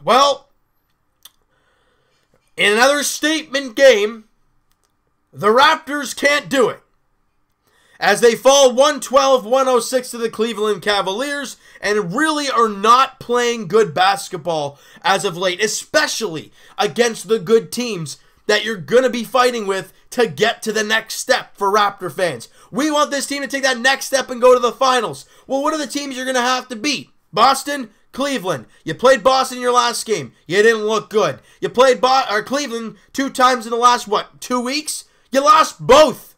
Well, in another statement game, the Raptors can't do it, as they fall 112-106 to the Cleveland Cavaliers and really are not playing good basketball as of late, especially against the good teams that you're going to be fighting with to get to the next step for Raptor fans. We want this team to take that next step and go to the finals. Well, what are the teams you're going to have to beat? Boston, Cleveland. You played Boston in your last game. You didn't look good. You played Cleveland 2 times in the last, 2 weeks? You lost both.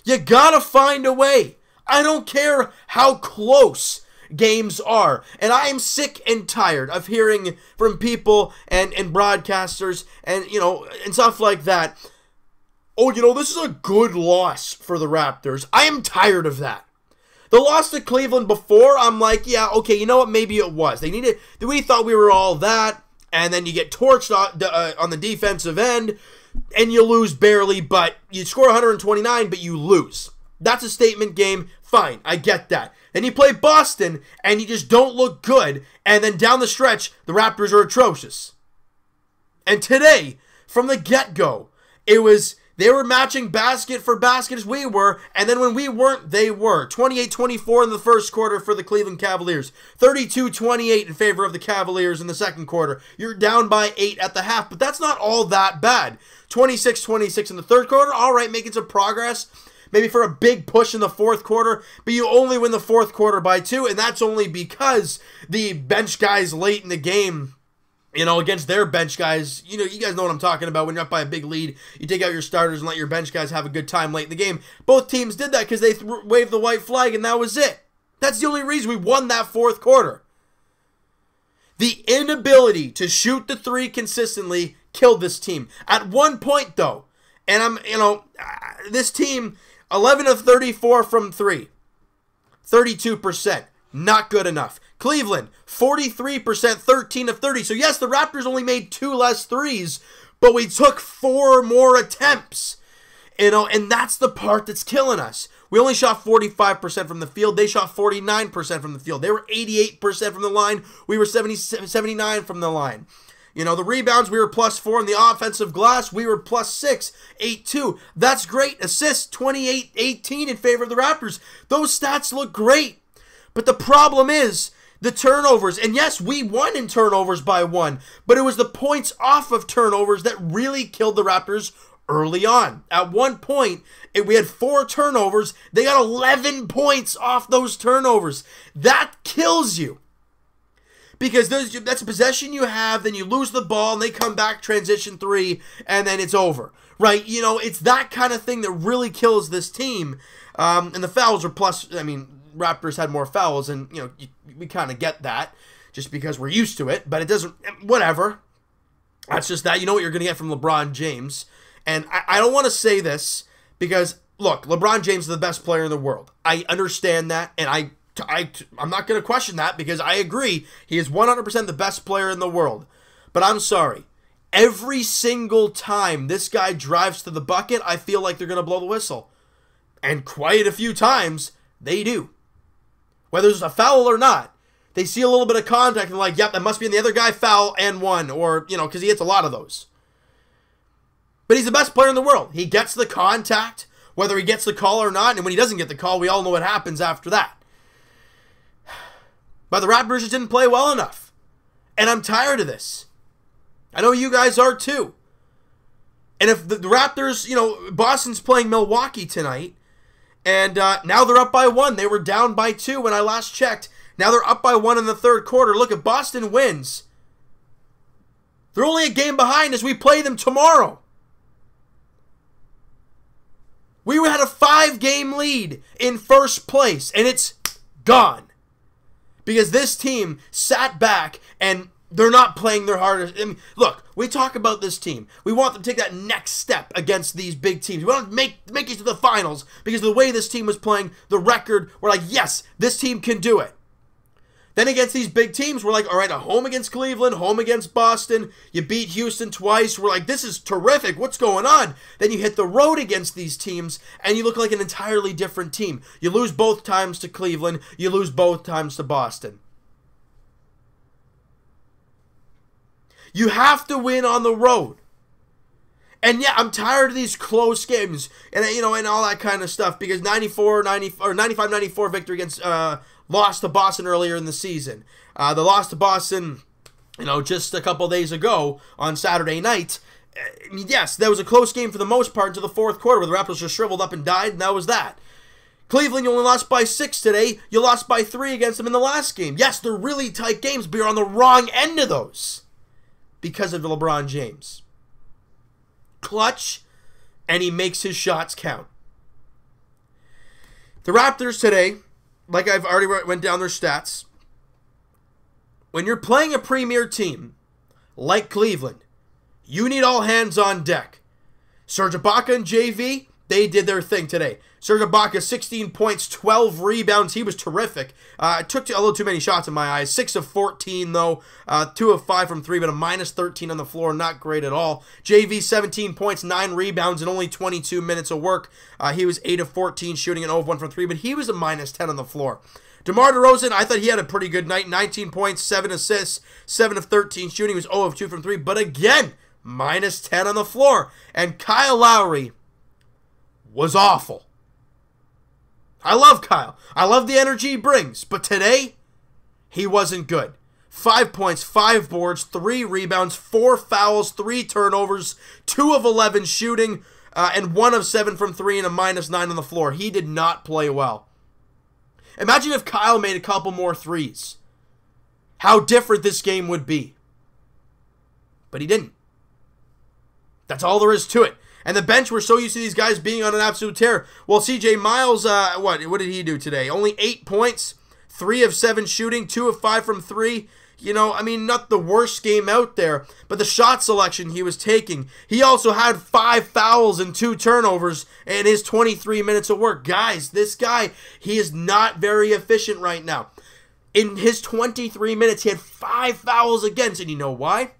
You gotta find a way. I don't care how close games are. And I am sick and tired of hearing from people and broadcasters and, and stuff like that. Oh, this is a good loss for the Raptors. I am tired of that. The loss to Cleveland before, I'm like, yeah, okay, you know what? Maybe it was. We thought we were all that, and then you get torched on the defensive end, and you lose barely, but you score 129, but you lose. That's a statement game. Fine, I get that. Then you play Boston, and you just don't look good, and then down the stretch, the Raptors are atrocious. And today, from the get-go, they were matching basket for basket as we were, and then when we weren't, they were. 28-24 in the first quarter for the Cleveland Cavaliers. 32-28 in favor of the Cavaliers in the second quarter. You're down by 8 at the half, but that's not all that bad. 26-26 in the third quarter. All right, making some progress. Maybe for a big push in the fourth quarter, but you only win the fourth quarter by 2, and that's only because the bench guys late in the game, against their bench guys, you guys know what I'm talking about. When you're up by a big lead, you take out your starters and let your bench guys have a good time late in the game. Both teams did that because they waved the white flag, and that was it. That's the only reason we won that fourth quarter. The inability to shoot the 3 consistently killed this team. At one point, though, and this team, 11 of 34 from 3, 32%, not good enough. Cleveland, 43%, 13 of 30. So yes, the Raptors only made 2 less threes, but we took 4 more attempts. And that's the part that's killing us. We only shot 45% from the field. They shot 49% from the field. They were 88% from the line. We were 79 from the line. The rebounds, we were +4. On the offensive glass, we were +6, 8-2. That's great. Assists, 28-18 in favor of the Raptors. Those stats look great. But the problem is the turnovers. And yes, we won in turnovers by 1. But it was the points off of turnovers that really killed the Raptors early on. At one point, we had 4 turnovers. They got 11 points off those turnovers. That kills you. Because that's a possession you have, then you lose the ball, and they come back, transition 3, and then it's over. Right? It's that kind of thing that really kills this team. And the fouls are Raptors had more fouls, and, we kind of get that, just because we're used to it, but it doesn't, whatever. That's just that. You know what you're going to get from LeBron James. And I don't want to say this, because, look, LeBron James is the best player in the world. I understand that, and I'm not going to question that, because I agree. He is 100% the best player in the world. But I'm sorry. Every single time this guy drives to the bucket, I feel like they're going to blow the whistle. And quite a few times, they do. Whether it's a foul or not, they see a little bit of contact and like, yep, that must be in the other guy, foul and 1. Or, because he hits a lot of those. But he's the best player in the world. He gets the contact, whether he gets the call or not. And when he doesn't get the call, we all know what happens after that. But the Raptors just didn't play well enough. And I'm tired of this. I know you guys are too. And if the Raptors, Boston's playing Milwaukee tonight, and now they're up by 1. They were down by 2 when I last checked. Now they're up by 1 in the third quarter. Look, if Boston wins, they're only a game behind as we play them tomorrow. We had a 5-game lead in first place, and it's gone. Because this team sat back and they're not playing their hardest. Look, we talk about this team. We want them to take that next step against these big teams. We want to make it to the finals because of the way this team was playing, the record. We're like, yes, this team can do it. Then against these big teams, we're like, all right, a home against Cleveland, home against Boston. You beat Houston twice. We're like, this is terrific. What's going on? Then you hit the road against these teams, and you look like an entirely different team. You lose both times to Cleveland. You lose both times to Boston. You have to win on the road. And yeah, I'm tired of these close games and and all that kind of stuff, because 95-94 victory against lost to Boston earlier in the season. The loss to Boston, just a couple days ago on Saturday night. Yes, that was a close game for the most part until the fourth quarter, where the Raptors just shriveled up and died, and that was that. Cleveland, you only lost by 6 today. You lost by 3 against them in the last game. Yes, they're really tight games, but you're on the wrong end of those because of LeBron James. Clutch, and he makes his shots count. The Raptors today, like I've already went down their stats, when you're playing a premier team like Cleveland, you need all hands on deck. Serge Ibaka and JV, they did their thing today. Serge Ibaka, 16 points, 12 rebounds. He was terrific. Took a little too many shots in my eyes. 6 of 14, though. 2 of 5 from 3, but a minus 13 on the floor. Not great at all. JV, 17 points, 9 rebounds, and only 22 minutes of work. He was 8 of 14 shooting and 0 of 1 from 3, but he was a minus 10 on the floor. DeMar DeRozan, I thought he had a pretty good night. 19 points, 7 assists, 7 of 13 shooting. He was 0 of 2 from 3, but again, minus 10 on the floor. And Kyle Lowry was awful. I love Kyle. I love the energy he brings. But today, he wasn't good. 5 points, 5 boards, 3 rebounds, 4 fouls, 3 turnovers, 2 of 11 shooting, and 1 of 7 from 3 and a minus 9 on the floor. He did not play well. Imagine if Kyle made a couple more threes. How different this game would be. But he didn't. That's all there is to it. And the bench, we're so used to these guys being on an absolute tear. Well, CJ Miles, what did he do today? Only 8 points, 3 of 7 shooting, 2 of 5 from 3. Not the worst game out there, but the shot selection he was taking. He also had 5 fouls and 2 turnovers in his 23 minutes of work. Guys, this guy, he is not very efficient right now. In his 23 minutes, he had 5 fouls against, and you know why?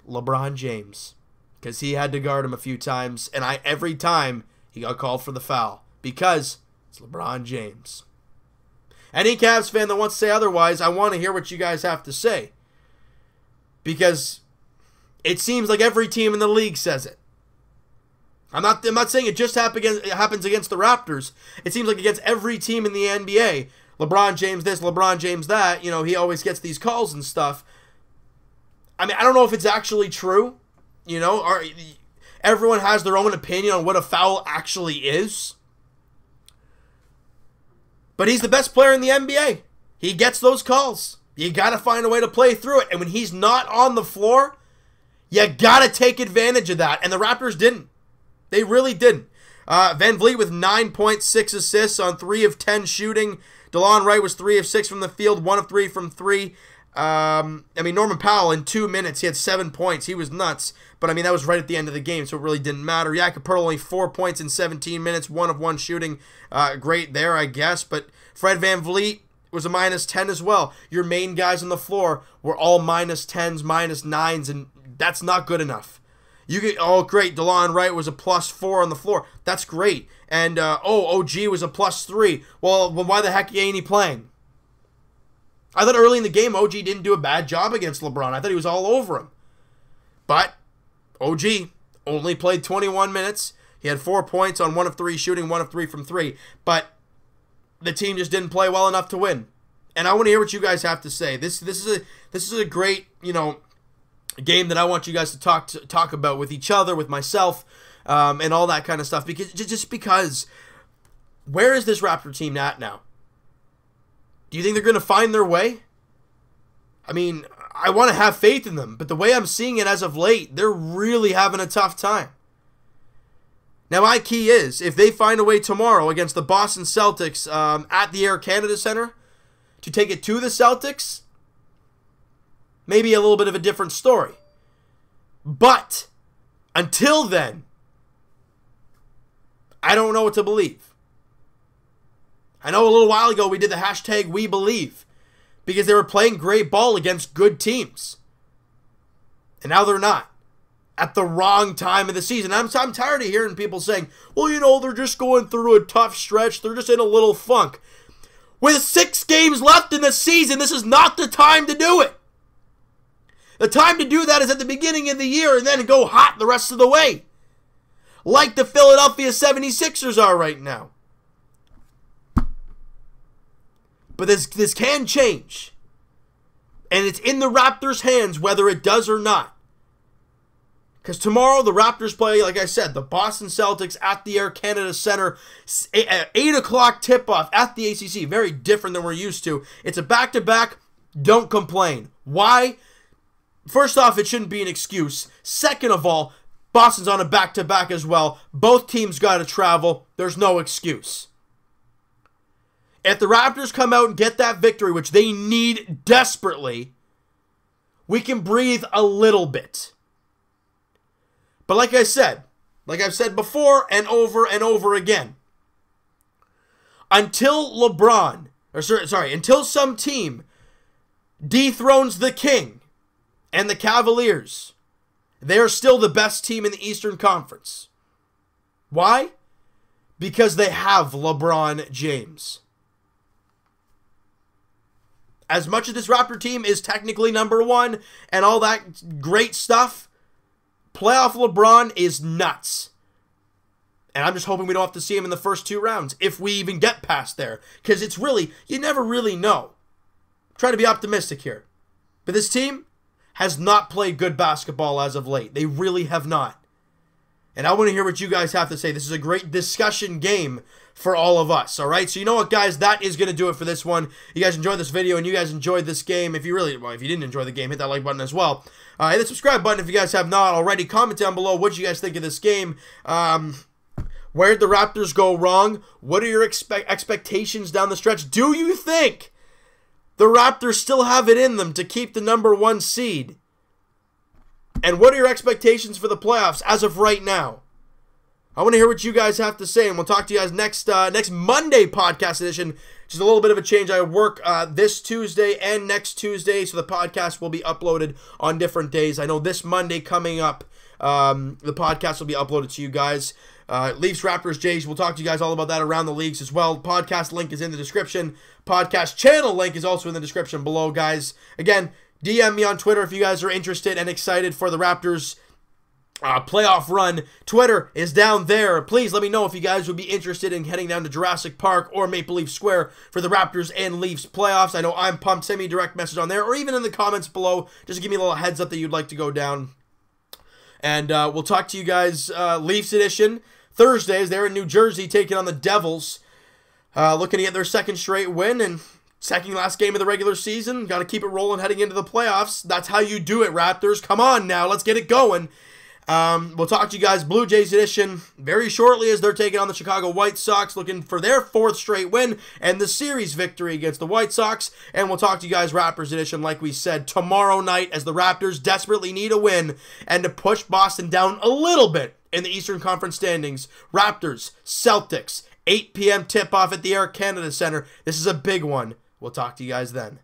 LeBron James. Because he had to guard him a few times, and every time he got called for the foul. Because it's LeBron James. Any Cavs fan that wants to say otherwise, I want to hear what you guys have to say. Because it seems like every team in the league says it. I'm not saying it just happens against the Raptors. It seems like against every team in the NBA. LeBron James this, LeBron James that. He always gets these calls and stuff. I don't know if it's actually true. Everyone has their own opinion on what a foul actually is. But he's the best player in the NBA. He gets those calls. You got to find a way to play through it. And when he's not on the floor, you got to take advantage of that. And the Raptors didn't. They really didn't. Van Vliet with 9.6 assists on 3 of 10 shooting. DeLon Wright was 3 of 6 from the field, 1 of 3 from 3. Norman Powell in 2 minutes, he had 7 points. He was nuts. But, that was right at the end of the game, so it really didn't matter. Jakob Poeltl only 4 points in 17 minutes, 1 of 1 shooting. Great there, I guess. But Fred Van Vliet was a minus 10 as well. Your main guys on the floor were all minus 10s, minus 9s, and that's not good enough. Great, DeLon Wright was a plus 4 on the floor. That's great. And, OG was a plus 3. Well, why the heck ain't he playing? I thought early in the game, OG didn't do a bad job against LeBron. I thought he was all over him. But OG only played 21 minutes. He had 4 points on 1 of 3 shooting, 1 of 3 from 3. But the team just didn't play well enough to win. And I want to hear what you guys have to say. This is a great, game that I want you guys to talk about with each other, with myself, and all that kind of stuff. Because where is this Raptor team at now? Do you think they're going to find their way? I want to have faith in them, but the way I'm seeing it as of late, they're really having a tough time. Now, my key is, if they find a way tomorrow against the Boston Celtics at the Air Canada Center to take it to the Celtics, maybe a little bit of a different story. But until then, I don't know what to believe. I know a little while ago we did the hashtag #WeBelieve because they were playing great ball against good teams. And now they're not. At the wrong time of the season. I'm tired of hearing people saying, well, they're just going through a tough stretch. They're just in a little funk. With 6 games left in the season, this is not the time to do it. The time to do that is at the beginning of the year and then go hot the rest of the way. Like the Philadelphia 76ers are right now. But this can change. And it's in the Raptors' hands whether it does or not. Because tomorrow the Raptors play, like I said, the Boston Celtics at the Air Canada Center. 8 o'clock tip-off at the ACC. Very different than we're used to. It's a back-to-back. Don't complain. Why? First off, it shouldn't be an excuse. Second of all, Boston's on a back-to-back as well. Both teams got to travel. There's no excuse. If the Raptors come out and get that victory, which they need desperately, we can breathe a little bit. But like I've said before and over again, until until some team dethrones the King and the Cavaliers, they are still the best team in the Eastern Conference. Why? Because they have LeBron James. As much as this Raptor team is technically number one and all that great stuff, playoff LeBron is nuts. And I'm just hoping we don't have to see him in the first 2 rounds, if we even get past there. Because it's really, you never really know. I'm trying to be optimistic here. But this team has not played good basketball as of late. They really have not. And I want to hear what you guys have to say. This is a great discussion game for all of us, all right? So you know what, guys? That is going to do it for this one. You guys enjoyed this video and you guys enjoyed this game. If you didn't enjoy the game, hit that like button as well. Hit the subscribe button if you guys have not already. Comment down below what you guys think of this game. Where did the Raptors go wrong? What are your expectations down the stretch? Do you think the Raptors still have it in them to keep the #1 seed? And what are your expectations for the playoffs as of right now? I want to hear what you guys have to say, and we'll talk to you guys next Monday podcast edition. Just a little bit of a change. I work this Tuesday and next Tuesday, so the podcast will be uploaded on different days. I know this Monday coming up, the podcast will be uploaded to you guys. Leafs, Raptors, Jays. We'll talk to you guys all about that around the leagues as well. Podcast link is in the description. Podcast channel link is also in the description below, guys. Again, DM me on Twitter if you guys are interested and excited for the Raptors playoff run. Twitter is down there. Please let me know if you guys would be interested in heading down to Jurassic Park or Maple Leaf Square for the Raptors and Leafs playoffs. I know I'm pumped. Send me a direct message on there or even in the comments below. Just give me a little heads up that you'd like to go down. And we'll talk to you guys Leafs edition Thursdays. They're in New Jersey taking on the Devils. Looking to get their 2nd straight win and second last game of the regular season. Got to keep it rolling heading into the playoffs. That's how you do it, Raptors. Come on now. Let's get it going. We'll talk to you guys Blue Jays edition very shortly as they're taking on the Chicago White Sox, looking for their 4th straight win and the series victory against the White Sox. And we'll talk to you guys Raptors edition, like we said, tomorrow night as the Raptors desperately need a win and to push Boston down a little bit in the Eastern Conference standings. Raptors, Celtics, 8 p.m. tip-off at the Air Canada Center. This is a big one. We'll talk to you guys then.